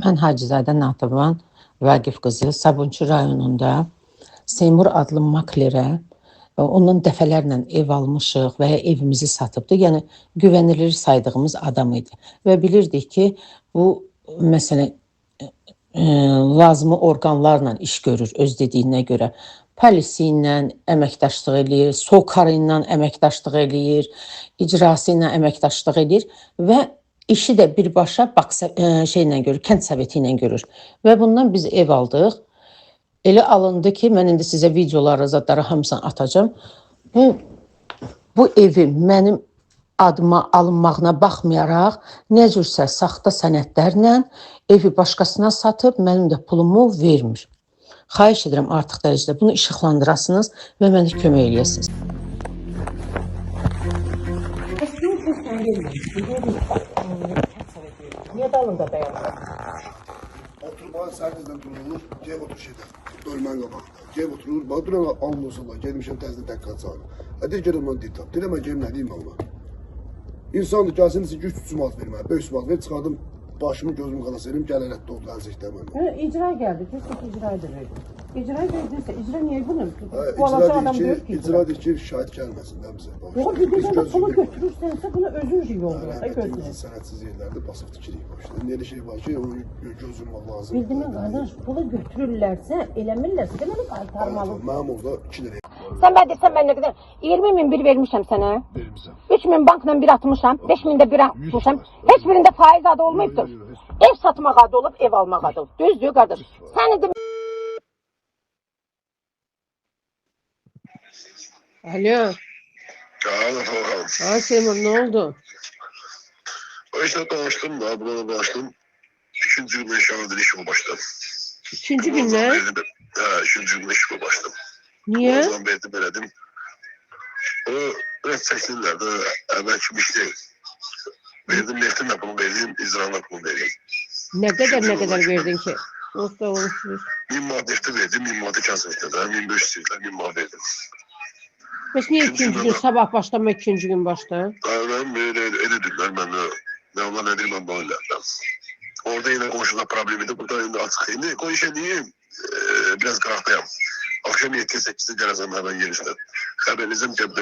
Mən Hacızadə Natıvan Vaqif qızı Sabunçu rayonunda Seymur adlı maklerə ondan dəfələrlə ev almışıq və ya evimizi satıbdı. Yəni güvənilir saydığımız adam idi və bilirdik ki, bu məsələn lazımi orqanlarla iş görür öz dediyinə görə. Polisi ilə əməkdaşlıq eləyir, SOCAR ilə əməkdaşlıq eləyir, icrası ilə əməkdaşlıq eləyir və işi də birbaşa şeylə görür, kənd soveti ilə görür. Və bundan biz ev aldıq. Elə alındı ki, mən indi sizə videoları, zadları hamısını atacağım. Bu evi mənim adıma alınmağına baxmayaraq, nə cürsə saxta sənədlərlə evi başqasına satıb, mənim də pulumu vermir. Xahiş edirəm artıq dərəcədə bunu işıqlandırasınız və mənə kömək eləyəsiniz. Niye dalında dayanır? Oturmağa sərdən durulur, gel otur şeydə, dölmən qabaqda. Gel oturur, bax duran almıyorsunlar, gelmişəm təzdən təqqat çağırır. Deyir gələm mən deyil, deyir mən gələm nə deyim Allah. İnsandır, gəlsin güc sumat vermə, böyük sumat ver, çıxardım başımı gözümü qalas elim, gəl ələtdə oldu əzəkdə mənə. İcra gəldi, kesin icra edir. İcra edirsə, icra niyə bunu? İcra deyir ki, şahit gəlməsin də bizə. Yox, bir də pulu götürürsənsə, bunu özün yollayır. Sənədsiz yerlərdə basıb tikirik başda. Elə şey var ki, onu gözləmək lazım. Bildin mi qardaş, pulu götürürlərsə, eləmirlərsə, deməli qaytarmalı. Mənim orada 2 liraya. Sən mən desəm mən nə qədər 20.000 bir vermişəm sənə. Vermişəm. 3.000 bankla bir atmışam, 5.000 də bir atmışam. Heç birində faiz adı olmayıbdır. Ev satmaq adı olub, ev almaq adı olub. Düzdür qardaş. Sən indi Alo. Ay Seymur, ne oldu? O işte konuştum da, buna konuştum. 2. gün inşallah işime başladım. 2. gün ne? Ha, 2. gün işime başladım. Niye? O zaman verdim, elədim. O biraz çəksinlər də, əvvəl kimi iş deyil. Verdim, neftin pulunu verdim, icranla pulunu verdim. Ne kadar verdin ki? Olsa olsun. 1000 manat nefti verdim, 1000 manat kəsməkdə, 1500 lirə 1000 manat verdim. Peki niye 2. gün sabah başlama 2. gün başla? Ben öyle dediler, ben de ne olan ne değil ben böyle. Orada yine komşuda problemiydi, burada yine açık. Şimdi o işe diyeyim, biraz karaktayım. Akşam 7-8'de geleceğim hemen gelişten. Haberinizim cebde.